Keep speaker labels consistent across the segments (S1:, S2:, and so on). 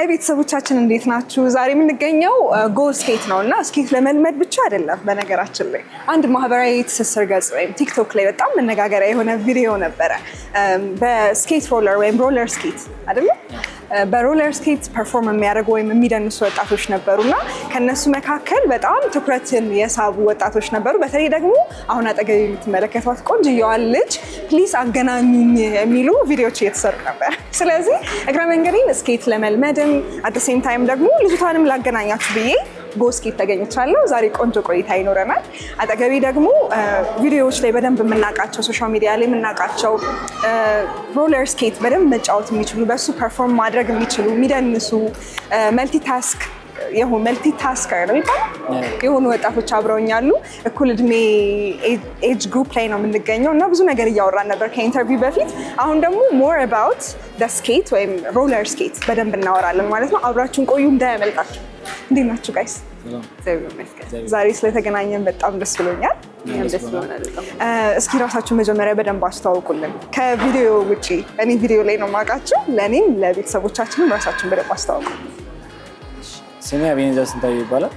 S1: ሃይ ቤተሰቦቻችን እንዴት ናችሁ? ዛሬ የምንገኘው ጎ ስኬት ነውና ስኬት ለመልመድ ብቻ አይደለም። በነገራችን ላይ አንድ ማህበራዊ ትስስር ገጽ ወይም ቲክቶክ ላይ በጣም መነጋገሪያ የሆነ ቪዲዮ ነበረ። በስኬት ሮለር ወይም ሮለር ስኬት አይደለም በሮለር ስኬት ፐርፎርም የሚያደርጉ ወይም የሚደንሱ ወጣቶች ነበሩና ከነሱ መካከል በጣም ትኩረትን የሳቡ ወጣቶች ነበሩ። በተለይ ደግሞ አሁን አጠገብ የምትመለከቷት ቆንጆዬዋን ልጅ ፕሊዝ አገናኙኝ የሚሉ ቪዲዮዎች እየተሰሩ ነበር። ስለዚህ እግረ መንገዴን ስኬት ለመልመድም አት ሴም ታይም ደግሞ ልጅቷንም ላገናኛችሁ ብዬ ጎ ስኬት ተገኝቻለሁ። ዛሬ ቆንጆ ቆይታ ይኖረናል። አጠገቤ ደግሞ ቪዲዮዎች ላይ በደንብ የምናውቃቸው ሶሻል ሚዲያ ላይ የምናውቃቸው ሮለር ስኬት በደንብ መጫወት የሚችሉ በሱ ፐርፎርም ማድረግ የሚችሉ የሚደንሱ መልቲታስከር ነው የሚባለው የሆኑ ወጣቶች አብረውኛሉ። እኩል እድሜ ኤጅ ግሩፕ ላይ ነው የምንገኘው እና ብዙ ነገር እያወራን ነበር ከኢንተርቪው በፊት። አሁን ደግሞ ሞር አባውት ስኬት ወይም ሮለር ስኬት በደንብ እናወራለን ማለት ነው። አብራችሁን ቆዩ እንዳያመልጣችሁ። እንዴት ናችሁ ጋይስ? ዛሬ ስለተገናኘን በጣም ደስ ብሎኛል። እስኪ ራሳችሁን መጀመሪያ በደንብ አስተዋውቁልን። ከቪዲዮ ውጪ እኔ ቪዲዮ ላይ ነው የማውቃችሁ፣ ለእኔም ለቤተሰቦቻችንም ራሳችሁን በደንብ አስተዋውቁ።
S2: ስሜ አቤኔዘር ስንታየው ይባላል።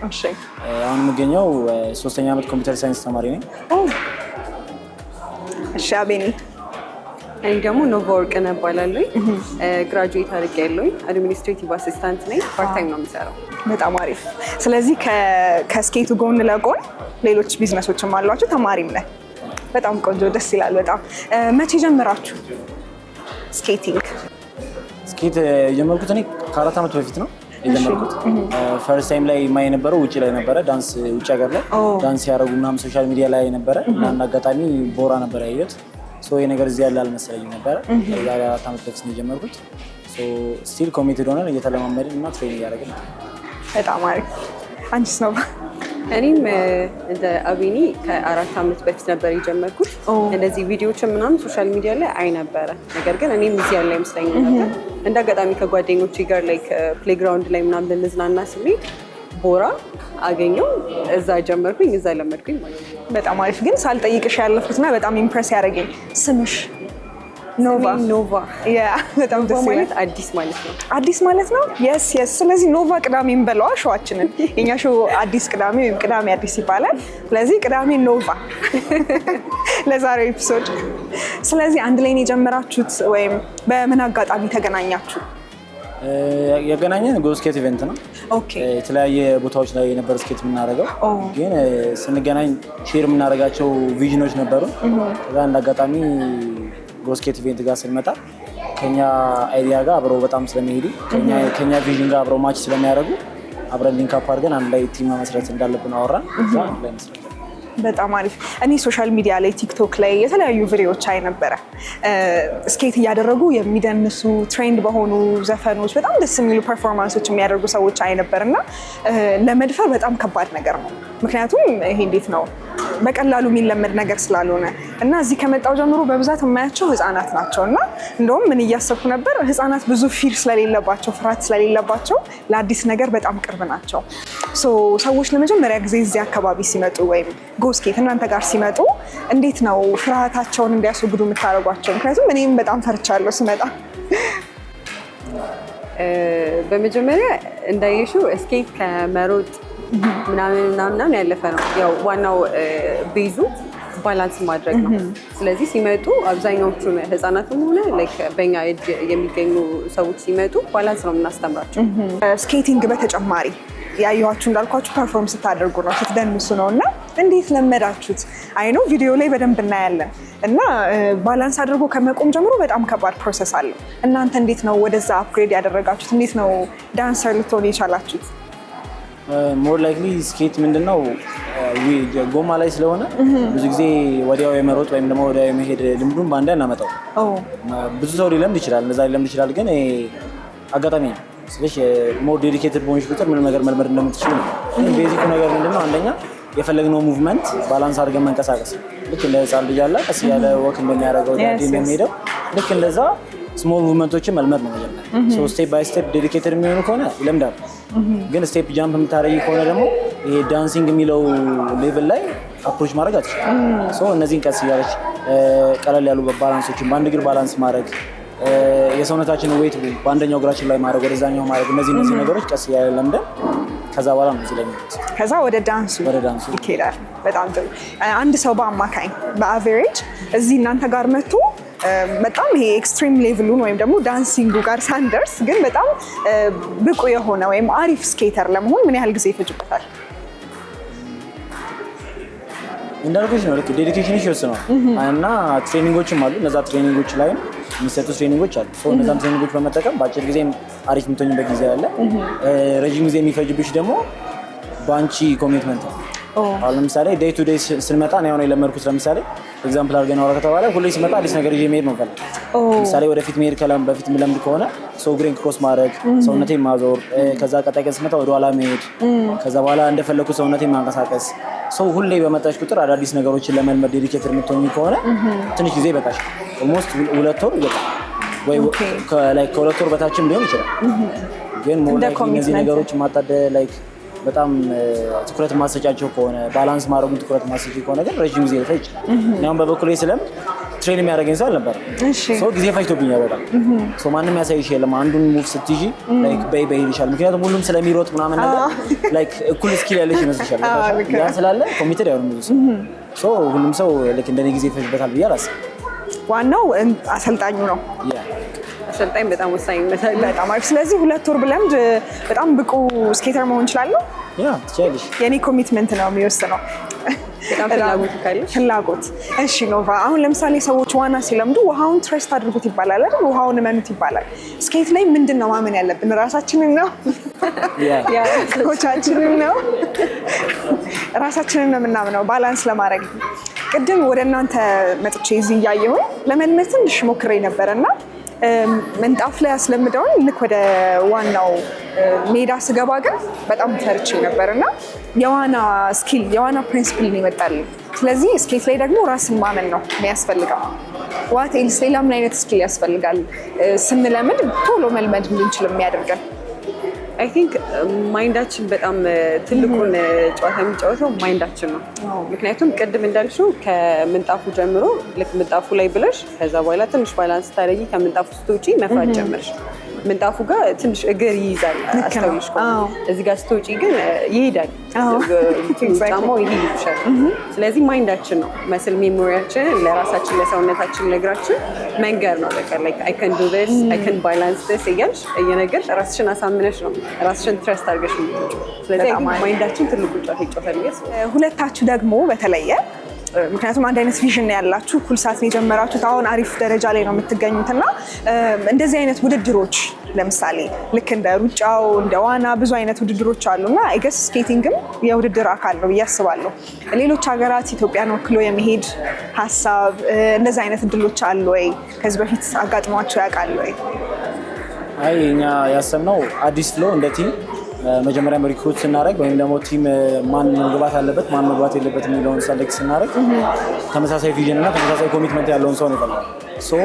S2: አሁን የምገኘው 3ኛ ዓመት ኮምፒውተር ሳይንስ ተማሪ ነኝ።
S1: እሺ አቤኔ።
S3: እኔ ደግሞ ኖቫ ወርቅነህ እባላለሁ። ግራጁዌት አድርጌያለሁ። አድሚኒስትሬቲቭ አሲስታንት ነኝ። ፓርት ታይም ነው የምሰራው።
S1: በጣም አሪፍ። ስለዚህ ከስኬቱ ጎን ለጎን ሌሎች ቢዝነሶችም አሏችሁ፣ ተማሪም ነህ። በጣም ቆንጆ፣ ደስ ይላል በጣም። መቼ ጀምራችሁ ስኬቲንግ?
S2: ስኬት የጀመርኩት እኔ ከ4 ዓመት በፊት ነው የጀመርኩት። ፈርስት ታይም ላይ ማይ የነበረው ውጭ ላይ ነበረ፣ ዳንስ ውጭ ሀገር ላይ ዳንስ ያደረጉ ምናምን ሶሻል ሚዲያ ላይ ነበረ እና አጋጣሚ ቦራ ነበረ ያየሁት። ይሄ ነገር እዚህ ያለ አልመሰለኝም ነበረ። ዛሬ 4 ዓመት በፊት ነው የጀመርኩት። ስቲል ኮሚትድ ሆነን እየተለማመድን እና ትሬኒንግ እያደረግን ነው።
S1: በጣም አሪፍ። አንቺስ ነው?
S3: እኔም እንደ አቤኒ ከ4 ዓመት በፊት ነበር የጀመርኩት። እንደዚህ ቪዲዮዎችን ምናምን ሶሻል ሚዲያ ላይ አይ ነበረ። ነገር ግን እኔም እዚህ ያለ አይመስለኝም ነበር። እንደ አጋጣሚ ከጓደኞቼ ጋር ላይ ፕሌይግራውንድ ላይ ምናምን ልንዝናና ስንሄድ ቦራ አገኘው፣ እዛ ጀመርኩኝ፣ እዛ ለመድኩኝ ማለት ነው።
S1: በጣም አሪፍ። ግን ሳልጠይቅሽ ያለፍኩትና በጣም ኢምፕረስ ያደረገኝ ስምሽ ኖቫ። በጣም ደስ ይላል።
S3: ማለት አዲስ ማለት ነው።
S1: አዲስ ማለት ነው። የስ ስለዚህ ኖቫ ቅዳሜ እንበለዋ ሾዋችንን። የኛ ሾው አዲስ ቅዳሜ ወይም ቅዳሜ አዲስ ይባላል። ስለዚህ ቅዳሜ ኖቫ ለዛሬው ኤፒሶድ። ስለዚህ አንድ ላይ ነው የጀመራችሁት ወይም በምን አጋጣሚ ተገናኛችሁ?
S2: የገናኘን ጎ ስኬት ኢቨንት ነው። የተለያየ ቦታዎች ላይ የነበር ስኬት የምናደርገው፣ ግን ስንገናኝ ሼር የምናደርጋቸው ቪዥኖች ነበሩ። ከዛ እንደ አጋጣሚ ጎ ስኬት ኢቨንት ጋር ስንመጣ ከኛ አይዲያ ጋር አብረው በጣም ስለሚሄዱ ከኛ ቪዥን ጋር አብረው ማች ስለሚያደርጉ አብረን ሊንክ አፕ አድርገን አንድ ላይ ቲም መስራት እንዳለብን አወራን። እዛ ላይ መስራት
S1: በጣም አሪፍ። እኔ ሶሻል ሚዲያ ላይ ቲክቶክ ላይ የተለያዩ ቪዲዮዎች አይ ነበረ። ስኬት እያደረጉ የሚደንሱ ትሬንድ በሆኑ ዘፈኖች በጣም ደስ የሚሉ ፐርፎርማንሶች የሚያደርጉ ሰዎች አይ ነበር እና ለመድፈር በጣም ከባድ ነገር ነው። ምክንያቱም ይሄ እንዴት ነው በቀላሉ የሚለመድ ነገር ስላልሆነ እና እዚህ ከመጣው ጀምሮ በብዛት የማያቸው ህፃናት ናቸው እና እንደውም ምን እያሰብኩ ነበር፣ ህፃናት ብዙ ፊር ስለሌለባቸው ፍርሃት ስለሌለባቸው ለአዲስ ነገር በጣም ቅርብ ናቸው። ሰዎች ለመጀመሪያ ጊዜ እዚህ አካባቢ ሲመጡ ወይም ጎ ስኬት እናንተ ጋር ሲመጡ እንዴት ነው ፍርሃታቸውን እንዲያስወግዱ የምታደርጓቸው? ምክንያቱም እኔም በጣም ፈርቻለሁ ስመጣ።
S3: በመጀመሪያ እንዳየሽው ስኬት ከመሮጥ ምናምን ያለፈ ነው። ያው ዋናው ቤዙ ባላንስ ማድረግ ነው። ስለዚህ ሲመጡ አብዛኛዎቹ ህፃናትም ሆነ በኛ እጅ የሚገኙ ሰዎች ሲመጡ ባላንስ ነው የምናስተምራቸው።
S1: ስኬቲንግ በተጨማሪ ያየኋችሁ እንዳልኳችሁ ፐርፎርም ስታደርጉ ነው፣ ስትደንሱ ነው እና እንዴት ለመዳችሁት? አይ ነው ቪዲዮ ላይ በደንብ እናያለን እና ባላንስ አድርጎ ከመቆም ጀምሮ በጣም ከባድ ፕሮሰስ አለው። እናንተ እንዴት ነው ወደዛ አፕግሬድ ያደረጋችሁት? እንዴት ነው ዳንሰር ልትሆኑ የቻላችሁት?
S2: ሞር ላይክሊ ስኬት ምንድነው ጎማ ላይ ስለሆነ ብዙ ጊዜ ወዲያው የመሮጥ ወይም ደግሞ ወዲያው የመሄድ ልምዱን በአንድ እናመጣው። ብዙ ሰው ሊለምድ ይችላል፣ እንደዛ ሊለምድ ይችላል። ግን አጋጣሚ ነው። ስለዚህ ሞር ዴዲኬትድ በሆንሽ ቁጥር ምን ነገር መልመድ እንደምትችል ነው። ቤዚኩ ነገር ምንድነው? አንደኛ የፈለግነው ሙቭመንት ባላንስ አድርገን መንቀሳቀስ። ልክ እንደ ህፃን ልጅ አለ ቀስ ያለ ወክ እንደሚያደርገው ዳዲ እንደሚሄደው ልክ እንደዛ ስሞል ሙቭመንቶችን መልመድ ነው መጀመሪያ። ስቴፕ ባይ ስቴፕ ዴዲኬትድ የሚሆኑ ከሆነ ይለምዳል። ግን ስቴፕ ጃምፕ የምታደርጊ ከሆነ ደግሞ ይሄ ዳንሲንግ የሚለው ሌቭል ላይ አፕሮች ማድረግ አትችልም። እነዚህን ቀስ እያለች ቀለል ያሉ ባላንሶችን በአንድ እግር ባላንስ ማድረግ የሰውነታችንን ዌይት በአንደኛው እግራችን ላይ ማድረግ ወደዛኛው ማድረግ እነዚህ ነገሮች ቀስ እያለ ለምደን ከዛ በኋላ ነው እዚህ ላይ
S1: ከዛ ወደ ዳንሱ ይኬዳል። በጣም ጥሩ። አንድ ሰው በአማካኝ በአቨሬጅ እዚህ እናንተ ጋር መጥቶ በጣም ይሄ ኤክስትሪም ሌቭሉን ወይም ደግሞ ዳንሲንጉ ጋር ሳንደርስ ግን በጣም ብቁ የሆነ ወይም አሪፍ ስኬተር ለመሆን ምን ያህል ጊዜ ይፈጅበታል?
S2: እንዳልኩሽ ነው ልክ ዴዲኬሽን ይወስነዋል እና ትሬኒንጎችም አሉ። እነዛ ትሬኒንጎች ላይ የሚሰጡ ትሬኒንጎች አሉ። እነዛን ትሬኒንጎች በመጠቀም በአጭር ጊዜ አሪፍ የምትሆኝበት ጊዜ አለ። ረዥም ጊዜ የሚፈጅብሽ ደግሞ በአንቺ ኮሚትመንት ነው። አሁን ለምሳሌ ዴይ ቱ ዴይ ስንመጣ ነው የለመድኩት። ለምሳሌ ኤግዛምፕል አድርገን አውራ ከተባለ ሁሌ ስመጣ አዲስ ነገር ይዤ መሄድ ነው ፈልግ። ለምሳሌ ወደፊት መሄድ በፊት የምለምድ ከሆነ ሰው እግሬን ክሮስ ማድረግ፣ ሰውነቴን ማዞር፣ ከዛ ቀጣይ ቀን ስመጣ ወደኋላ መሄድ፣ ከዛ በኋላ እንደፈለኩ ሰውነቴን ማንቀሳቀስ። ሰው ሁሌ በመጣሽ ቁጥር አዳዲስ ነገሮችን ለመልመድ ዴዲኬተር የምትሆኚ ከሆነ ትንሽ ጊዜ ይበቃሽ። ኦልሞስት 2 ወር ይበቃል ወይ ከ2 ወር በታችም ሊሆን ይችላል። ግን እነዚህ ነገሮች ማጣደ በጣም ትኩረት ማሰጫቸው ከሆነ ባላንስ ማድረጉን ትኩረት ማሰጪ ከሆነ ግን ረጅም ጊዜ ሊፈጅ ይችላል። እኛም በበኩሌ ስለም ትሬን የሚያደርገኝ ሰው አልነበረም። ሰው ጊዜ ፈጅቶብኛል በጣም። ሰው ማንም ያሳይሽ የለም አንዱን ሙቭ ስትይዢ በይ ይልሻል። ምክንያቱም ሁሉም ስለሚሮጥ ምናምን ነገር እኩል ስኪል ያለሽ ይመስልሻል። ያ ስላለ ኮሚትድ አይሆንም ብዙ ሰው። ሁሉም ሰው እንደኔ ጊዜ ይፈጅበታል ብዬ አላስብም።
S1: ዋናው አሰልጣኙ ነው።
S3: አሰልጣኝ በጣም ወሳኝነት አለው።
S1: በጣም አሪፍ። ስለዚህ 2 ወር ብለምድ በጣም ብቁ ስኬተር መሆን እችላለሁ?
S2: ትችያለሽ።
S1: የኔ ኮሚትመንት ነው የሚወስነው።
S3: በጣም
S1: ፍላጎት። እሺ ኖቫ፣ አሁን ለምሳሌ ሰዎች ዋና ሲለምዱ ውሃውን ትረስት አድርጉት ይባላል አይደል? ውሃውን እመኑት ይባላል። ስኬት ላይ ምንድን ነው ማመን ያለብን? ራሳችንን ነው? ኮቻችንን ነው? ራሳችንን ነው የምናምነው ባላንስ ለማድረግ። ቅድም ወደ እናንተ መጥቼ እዚህ እያየሁኝ ለመልመድ ትንሽ ሞክሬ ነበረና ምንጣፍ ላይ አስለምደውን ልክ ወደ ዋናው ሜዳ ስገባ ግን በጣም ፈርቼ ነበርና የዋና ስኪል የዋና ፕሪንሲፕል ነው ይመጣልኝ። ስለዚህ ስኬት ላይ ደግሞ ራስን ማመን ነው የሚያስፈልገው። ዋት ኤልስ ሌላ ምን አይነት ስኪል ያስፈልጋል ስንለምድ ቶሎ መልመድ እንድንችል የሚያደርገን?
S3: አይ ቲንክ ማይንዳችን በጣም ትልቁን ጨዋታ የሚጫወተው ማይንዳችን ነው። ምክንያቱም ቅድም እንዳልሽው ከምንጣፉ ጀምሮ ልክ ምንጣፉ ላይ ብለሽ ከዛ በኋላ ትንሽ ባላንስ ታደርጊ ከምንጣፉ ስትወጪ መፍራት ጀመርሽ። ምንጣፉ ጋር ትንሽ እግር ይይዛል አስተውልሽ። እዚህ ጋር ስትወጪ ግን ይሄዳል ጫማው ይሄድሻል። ስለዚህ ማይንዳችን ነው መስል ሜሞሪያችን ለራሳችን ለሰውነታችን ለእግራችን መንገር ነው። በቃ አይ ካን ዱ ዚስ አይ ካን ባላንስ ዚስ እያልሽ እየነገርሽ ራስሽን አሳምነሽ ነው ራስሽን ትረስት አድርገሽ ነው። ስለዚህ ማይንዳችን ትልቁ ጨዋታ ይጫወታል።
S1: ሁለታችሁ ደግሞ በተለየ ምክንያቱም አንድ አይነት ቪዥን ያላችሁ እኩል ሰዓት ነው የጀመራችሁት። አሁን አሪፍ ደረጃ ላይ ነው የምትገኙት እና እንደዚህ አይነት ውድድሮች ለምሳሌ ልክ እንደ ሩጫው እንደ ዋና ብዙ አይነት ውድድሮች አሉና አይገስ ስኬቲንግም የውድድር አካል ነው ብዬ አስባለሁ። ሌሎች ሀገራት ኢትዮጵያን ወክሎ የመሄድ ሀሳብ እንደዚህ አይነት እድሎች አሉ ወይ? ከዚህ በፊት አጋጥሟቸው ያውቃል ወይ?
S2: አይ እኛ ያሰብነው አዲስ ፍሎ እንደ ቲም መጀመሪያ ሪክሩት ስናደርግ ወይም ደግሞ ቲም ማን መግባት አለበት ማን መግባት የለበት የሚለውን ሰሌክት ስናደርግ ተመሳሳይ ቪዥን እና ተመሳሳይ ኮሚትመንት ያለውን ሰው ነው የፈለግነው። ሶ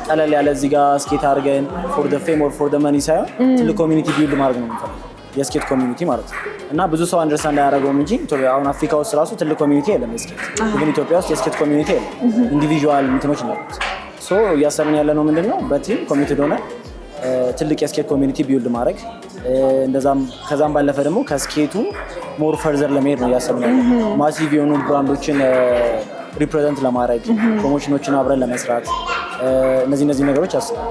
S2: ቀለል ያለ እዚህ ጋር ስኬት አድርገን ፎር ዘ ፌም ኦር ፎር ዘ መኒ ሳይሆን ትልቅ ኮሚኒቲ ቢልድ ማድረግ ነው የምንፈልገው፣ የስኬት ኮሚኒቲ ማለት ነው። እና ብዙ ሰው አንደርስታንድ አያደርገውም እንጂ አሁን አፍሪካ ውስጥ ራሱ ትልቅ ኮሚኒቲ የለም የስኬት፣ ግን ኢትዮጵያ ውስጥ የስኬት ኮሚኒቲ የለም፣ ኢንዲቪዥዋል እንትኖች ነው ያሉት። ሶ እያሰብን ያለ ነው ምንድነው በቲም ኮሚትድ ሆነ ትልቅ የስኬት ኮሚኒቲ ቢልድ ማድረግ ከዛም ባለፈ ደግሞ ከስኬቱ ሞር ፈርዘር ለመሄድ ነው እያሰብን ያለ። ማሲቭ የሆኑ ብራንዶችን ሪፕሬዘንት ለማድረግ ፕሮሞሽኖችን አብረን ለመስራት እነዚህ ነገሮች አስበን።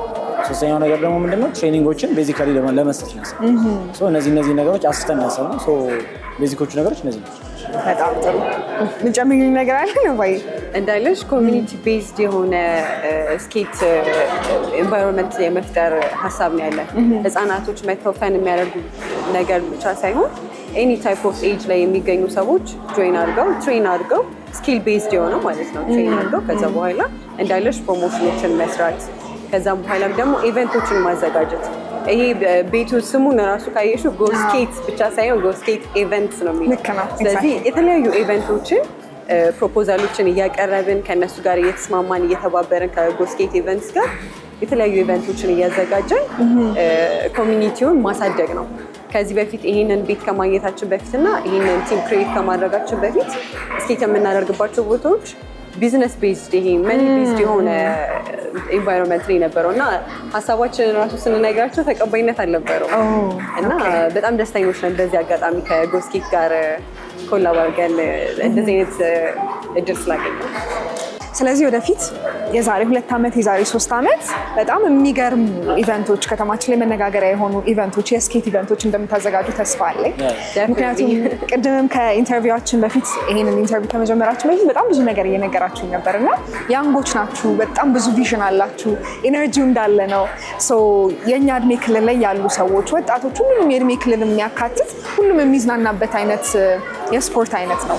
S2: ሶስተኛው ነገር ደግሞ ምንድነው ትሬኒንጎችን ቤዚካሊ ለመስጠት ነው። እነዚህ ነገሮች አስተን ያሰብነው። ቤዚኮቹ ነገሮች እነዚህ ናቸው።
S1: በጣም ጥሩ። ምንጨምሪልኝ ነገር አለ ነው ወይ?
S3: እንዳለሽ ኮሚኒቲ ቤዝድ የሆነ ስኬት ኤንቫይሮንመንት የመፍጠር ሀሳብ ነው ያለን። ህፃናቶች መተው ፈን የሚያደርጉ ነገር ብቻ ሳይሆን ኤኒ ታይፕ ኦፍ ኤጅ ላይ የሚገኙ ሰዎች ጆይን አድርገው ትሬን አድርገው ስኪል ቤዝድ የሆነ ማለት ነው ትሬን አድርገው ከዛ በኋላ እንዳለሽ ፕሮሞሽኖችን መስራት ከዛም በኋላ ደግሞ ኢቨንቶችን ማዘጋጀት። ይሄ ቤቱ ስሙን ራሱ ካየሽው ጎስኬት ብቻ ሳይሆን ጎስኬት ኢቨንትስ ነው የሚለው። ስለዚህ የተለያዩ ኢቨንቶችን ፕሮፖዛሎችን እያቀረብን ከእነሱ ጋር እየተስማማን እየተባበርን ከጎስኬት ኢቨንትስ ጋር የተለያዩ ኢቨንቶችን እያዘጋጀን ኮሚኒቲውን ማሳደግ ነው። ከዚህ በፊት ይህንን ቤት ከማግኘታችን በፊትና ይህንን ቲም ክሬት ከማድረጋችን በፊት ስኬት የምናደርግባቸው ቦታዎች ቢዝነስ ቤዝድ ይሄ መኒ ቤዝድ የሆነ ኢንቫይሮንመንት ነው የነበረው እና ሀሳባችንን ራሱ ስንነግራቸው ተቀባይነት አልነበረው እና በጣም ደስተኞች ነን በዚህ አጋጣሚ ከጎስኬት ጋር ኮላብ አድርገን እንደዚህ አይነት እድል ስላገኘን።
S1: ስለዚህ ወደፊት የዛሬ 2 ዓመት የዛሬ 3 ዓመት በጣም የሚገርም ኢቨንቶች ከተማችን ላይ መነጋገሪያ የሆኑ ኢቨንቶች የስኬት ኢቨንቶች እንደምታዘጋጁ ተስፋ አለኝ። ምክንያቱም ቅድምም ከኢንተርቪዋችን በፊት ይሄንን ኢንተርቪው ከመጀመራችን በፊት በጣም ብዙ ነገር እየነገራችሁኝ ነበር እና ያንጎች ናችሁ፣ በጣም ብዙ ቪዥን አላችሁ፣ ኤነርጂው እንዳለ ነው። የእኛ እድሜ ክልል ላይ ያሉ ሰዎች ወጣቶች፣ ሁሉም የእድሜ ክልል የሚያካትት ሁሉም የሚዝናናበት አይነት የስፖርት አይነት ነው።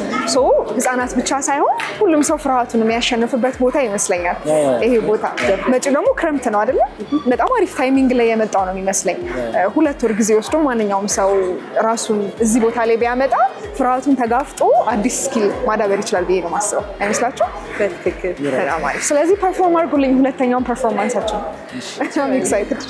S1: ህፃናት ብቻ ሳይሆን ሁሉም ሰው ፍርሃቱን የሚያሸንፍበት ቦታ ይመስለኛል ይሄ ቦታ። መጪው ደግሞ ክረምት ነው አይደለ? በጣም አሪፍ ታይሚንግ ላይ የመጣው ነው የሚመስለኝ። 2 ወር ጊዜ ወስዶ ማንኛውም ሰው ራሱን እዚህ ቦታ ላይ ቢያመጣ ፍርሃቱን ተጋፍጦ አዲስ ስኪል ማዳበር ይችላል ብዬ ነው የማስበው። አይመስላችሁ?
S3: በትክክል
S1: በጣም አሪፍ። ስለዚህ ፐርፎርም አድርጉልኝ ሁለተኛውን ፐርፎርማንሳችን። በጣም ኤክሳይትድ።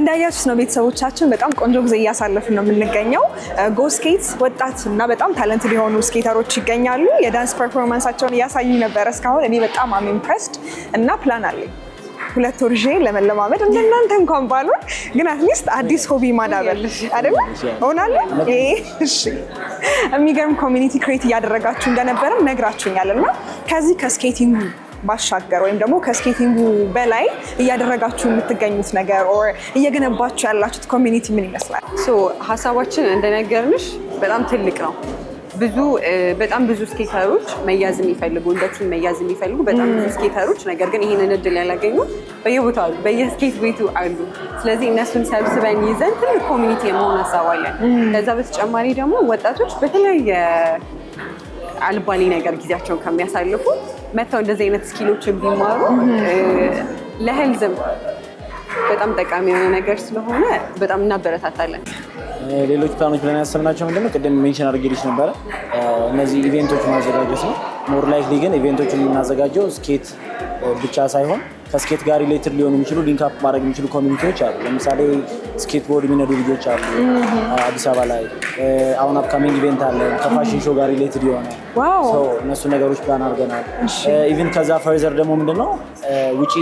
S1: እንዳያችሁት ነው ቤተሰቦቻችን፣ በጣም ቆንጆ ጊዜ እያሳለፍን ነው የምንገኘው። ጎስኬት ወጣት እና በጣም ታለንትድ የሆኑ ስኬተሮች ይገኛሉ። የዳንስ ፐርፎርማንሳቸውን እያሳዩ ነበረ እስካሁን። እኔ በጣም አም ኢምፕረስድ እና ፕላን አለኝ 2 ወር ለመለማመድ እንደናንተ እንኳን ባልሆን ግን አትሊስት አዲስ ሆቢ ማዳበር አይደል ሆናለሁ። እሺ የሚገርም ኮሚኒቲ ክሬት እያደረጋችሁ እንደነበረም ነግራችሁኛል እና ከዚህ ከስኬቲንግ ባሻገር ወይም ደግሞ ከስኬቲንጉ በላይ እያደረጋችሁ የምትገኙት ነገር ኦር እየገነባችሁ ያላችሁት ኮሚኒቲ ምን ይመስላል?
S3: ሀሳባችን እንደነገርንሽ በጣም ትልቅ ነው። በጣም ብዙ ስኬተሮች መያዝ የሚፈልጉ እንደ ቲም መያዝ የሚፈልጉ በጣም ብዙ ስኬተሮች፣ ነገር ግን ይህንን እድል ያላገኙ በየቦታው አሉ፣ በየስኬት ቤቱ አሉ። ስለዚህ እነሱን ሰብስበን ይዘን ትልቅ ኮሚኒቲ የመሆን ሀሳብ አለን። ከዛ በተጨማሪ ደግሞ ወጣቶች በተለያየ አልባሌ ነገር ጊዜያቸውን ከሚያሳልፉ መተው እንደዚህ አይነት ስኪሎችን ቢማሩ ለሄልዝም በጣም ጠቃሚ የሆነ ነገር ስለሆነ በጣም እናበረታታለን።
S2: ሌሎች ፕላኖች ብለን ያሰብናቸው ምንድነው? ቅድም ሜንሽን አድርጌልሽ ነበረ፣ እነዚህ ኢቬንቶች ማዘጋጀት ነው። ሞር ላይክሊ ግን ኢቬንቶችን የምናዘጋጀው ስኬት ብቻ ሳይሆን ከስኬት ጋር ሪሌትድ ሊሆኑ የሚችሉ ሊንክ አፕ ማድረግ የሚችሉ ኮሚኒቲዎች አሉ። ለምሳሌ ስኬት ቦርድ የሚነዱ ልጆች አሉ አዲስ አበባ ላይ። አሁን አፕካሚንግ ኢቬንት አለ ከፋሽን ሾው ጋር ሪሌትድ የሆነ እነሱ ነገሮች ፕላን አድርገናል። ኢቭን ከዛ ፈርዘር ደግሞ ምንድነው ውጪ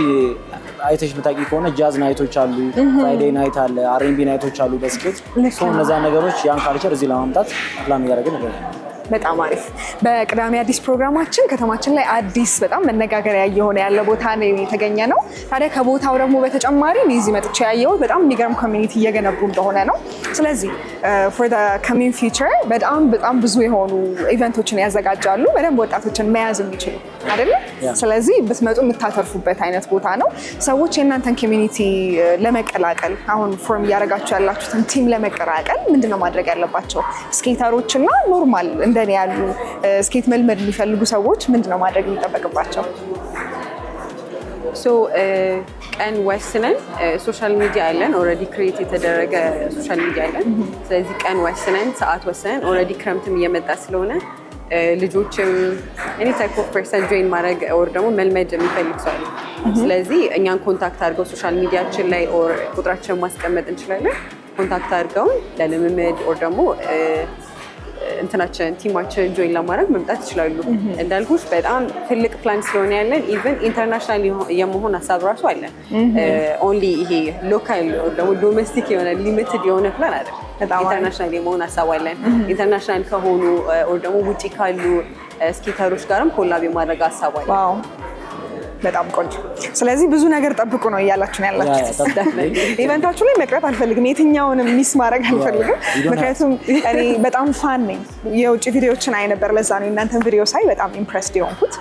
S2: አይተሽ ብታቂ ከሆነ ጃዝ ናይቶች አሉ፣ ፍራይዴይ ናይት አለ፣ አርኤንቢ ናይቶች አሉ በስኬት እነዛ ነገሮች ያን ካልቸር እዚህ ለማምጣት ፕላን እያደረግን ነው።
S1: በጣም አሪፍ። በቅዳሜ አዲስ ፕሮግራማችን ከተማችን ላይ አዲስ በጣም መነጋገሪያ እየሆነ ያለ ቦታ ነው የተገኘ ነው። ታዲያ ከቦታው ደግሞ በተጨማሪ እዚህ መጥቼ ያየሁት በጣም የሚገርም ኮሚኒቲ እየገነቡ እንደሆነ ነው። ስለዚህ ፎር ዘ ካሚንግ ፊውቸር በጣም ብዙ የሆኑ ኢቨንቶችን ያዘጋጃሉ፣ በደንብ ወጣቶችን መያዝ የሚችሉ አይደለ? ስለዚህ ብትመጡ የምታተርፉበት አይነት ቦታ ነው። ሰዎች የእናንተን ኮሚኒቲ ለመቀላቀል አሁን ፎርም እያደረጋችሁ ያላችሁትን ቲም ለመቀላቀል ምንድነው ማድረግ ያለባቸው? ስኬተሮች እና ኖርማል እንደኔ ያሉ ስኬት መልመድ የሚፈልጉ ሰዎች ምንድነው ማድረግ የሚጠበቅባቸው?
S3: ቀን ወስነን ሶሻል ሚዲያ አለን ኦልሬዲ ክሬት የተደረገ ሶሻል ሚዲያ አለን። ስለዚህ ቀን ወስነን ሰዓት ወስነን ኦልሬዲ ክረምትም እየመጣ ስለሆነ ልጆችም ኤኒ ታይፕ ኦፍ ፐርሰን ጆይን ማድረግ ኦር ደግሞ መልመድ የሚፈልግ ሰው አለ። ስለዚህ እኛን ኮንታክት አድርገው ሶሻል ሚዲያችን ላይ ኦር ቁጥራችንን ማስቀመጥ እንችላለን። ኮንታክት አድርገውን ለልምምድ ኦር ደግሞ እንትናችን ቲማችን ጆይን ለማድረግ መምጣት ይችላሉ። እንዳልኩሽ በጣም ትልቅ ፕላን ስለሆነ ያለን ኢቨን ኢንተርናሽናል የመሆን ሀሳብ ራሱ አለን። ኦንሊ ይሄ ሎካል ደግሞ ዶሜስቲክ የሆነ ሊሚትድ የሆነ ፕላን አለ። ኢንተርናሽናል የመሆን ሀሳብ አለን። ኢንተርናሽናል ከሆኑ ኦር ደግሞ ውጪ ካሉ ስኬተሮች ጋርም ኮላብ የማድረግ ሀሳብ አለን።
S1: በጣም ቆንጆ። ስለዚህ ብዙ ነገር ጠብቁ ነው እያላችሁ ነው ያላችሁት። ኢቨንታችሁ ላይ መቅረት አልፈልግም፣ የትኛውንም ሚስ ማድረግ አልፈልግም። ምክንያቱም እኔ በጣም ፋን ነኝ፣ የውጭ ቪዲዮዎችን አይ ነበር። ለዛ ነው እናንተን ቪዲዮ ሳይ በጣም ኢምፕሬስድ የሆንኩት።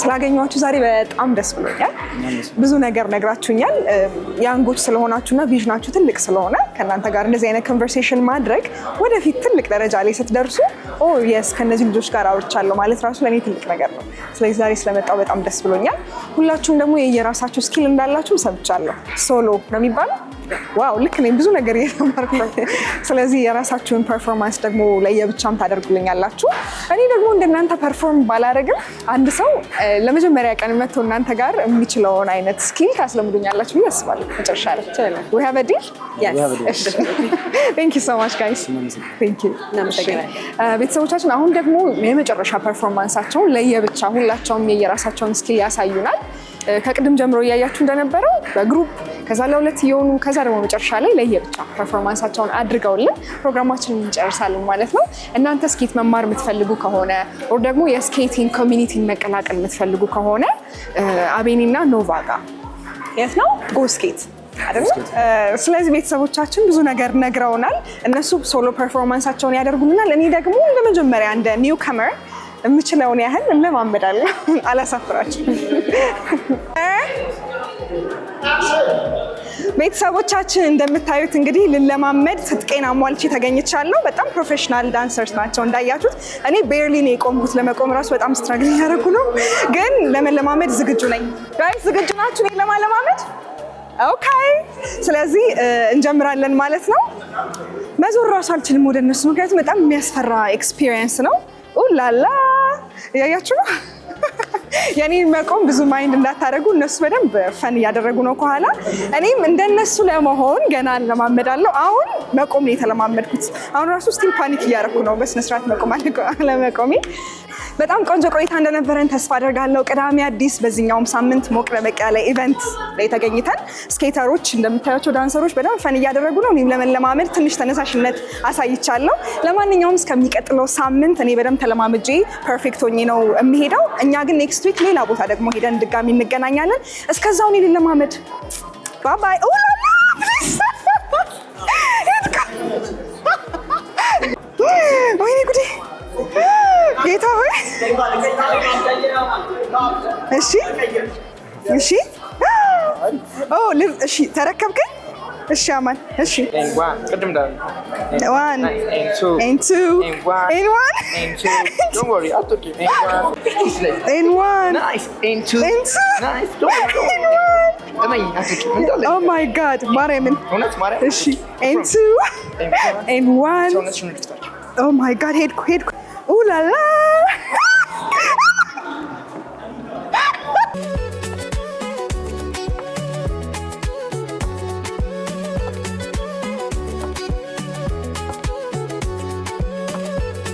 S1: ስላገኘኋችሁ ዛሬ በጣም ደስ ብሎኛል። ብዙ ነገር ነግራችሁኛል። ያንጎች ስለሆናችሁና ቪዥናችሁ ትልቅ ስለሆነ ከእናንተ ጋር እንደዚህ አይነት ኮንቨርሴሽን ማድረግ ወደፊት ትልቅ ደረጃ ላይ ስትደርሱ የስ ከነዚህ ልጆች ጋር አውርቻለሁ ማለት ራሱ ለእኔ ትልቅ ነገር ነው። ስለዚህ ዛሬ ስለመጣው በጣም ደስ ብሎኛል። ሁላችሁም ደግሞ የየራሳችሁ ስኪል እንዳላችሁ ሰምቻለሁ። ሶሎ ነው የሚባለው? ዋው ልክ ነኝ፣ ብዙ ነገር እየተማርኩ ነው። ስለዚህ የራሳችሁን ፐርፎርማንስ ደግሞ ለየብቻም ታደርጉልኛላችሁ። እኔ ደግሞ እንደናንተ ፐርፎርም ባላደርግም አንድ ሰው ለመጀመሪያ ቀን መጥቶ እናንተ ጋር የሚችለውን አይነት ስኪል ታስለምዱኛላችሁ ብዬ አስባለሁ። መጨረሻ ላይ we have a deal? Yes. Thank you so much guys. Thank you. ቤተሰቦቻችን አሁን ደግሞ የመጨረሻ ፐርፎርማንሳቸውን ለየብቻ ሁላቸውም የየራሳቸውን ስኪል ያሳዩናል። ከቅድም ጀምሮ እያያችሁ እንደነበረው በግሩፕ ከዛ ለሁለት እየሆኑ ከዛ ደግሞ መጨረሻ ላይ ለየብቻ ፐርፎርማንሳቸውን አድርገውልን ፕሮግራማችንን እንጨርሳለን ማለት ነው። እናንተ ስኬት መማር የምትፈልጉ ከሆነ ኦር ደግሞ የስኬቲንግ ኮሚኒቲን መቀላቀል የምትፈልጉ ከሆነ አቤኒና ኖቫ ጋር የት ነው ጎ ስኬት አይደል? ስለዚህ ቤተሰቦቻችን ብዙ ነገር ነግረውናል። እነሱ ሶሎ ፐርፎርማንሳቸውን ያደርጉልናል። እኔ ደግሞ ለመጀመሪያ እንደ ኒው ከመር የምችለውን ያህል እንለማመዳለሁ። አላሳፍራችሁ። ቤተሰቦቻችን እንደምታዩት እንግዲህ ልለማመድ ትጥቄን አሟልቼ ተገኝቻለሁ። በጣም ፕሮፌሽናል ዳንሰርስ ናቸው እንዳያችሁት። እኔ ቤርሊ ነው የቆምኩት። ለመቆም ራሱ በጣም ስትራግል እያደረኩ ነው፣ ግን ለመለማመድ ዝግጁ ነኝ። ጋይስ ዝግጁ ናችሁ እኔን ለማለማመድ? ኦኬ፣ ስለዚህ እንጀምራለን ማለት ነው። መዞር ራሱ አልችልም ወደ እነሱ፣ ምክንያቱም በጣም የሚያስፈራ ኤክስፒሪየንስ ነው። ኡላላ እያያችሁ ነው። የኔን መቆም ብዙ ማይንድ እንዳታደርጉ፣ እነሱ በደንብ ፈን እያደረጉ ነው ከኋላ። እኔም እንደነሱ ለመሆን ገና ለማመዳለሁ። አሁን መቆም ነው የተለማመድኩት። አሁን ራሱ ስቲል ፓኒክ እያደረኩ ነው በስነስርዓት መቆም አለመቆሜ። በጣም ቆንጆ ቆይታ እንደነበረን ተስፋ አደርጋለሁ። ቅዳሜ አዲስ በዚህኛውም ሳምንት ሞቅ ደመቅ ያለ ኢቨንት ላይ ተገኝተን ስኬተሮች እንደምታያቸው ዳንሰሮች በደንብ ፈን እያደረጉ ነው። እኔም ለመለማመድ ትንሽ ተነሳሽነት አሳይቻለሁ። ለማንኛውም እስከሚቀጥለው ሳምንት እኔ በደንብ ተለማምጄ ፐርፌክት ሆኜ ነው የምሄደው። እኛ ግን ኔክስት ዊክ ሌላ ቦታ ደግሞ ሄደን ድጋሚ እንገናኛለን። እስከዛው እኔ ልለማመድ። ባይ ባይ። ኦላላ ፕሊዝ ወይኔ ጉዴ ጌታ ሆይ። እሺ እሺ እሺ ተረከብከኝ። እሺ አማን እሺ
S4: ቅድም ዳ
S1: one and two and one
S4: don't worry I'll talk to you
S1: and one
S4: nice and two nice
S1: oh my god ማርያምን እሺ and two and one oh my god ሄድኩ ኡላላ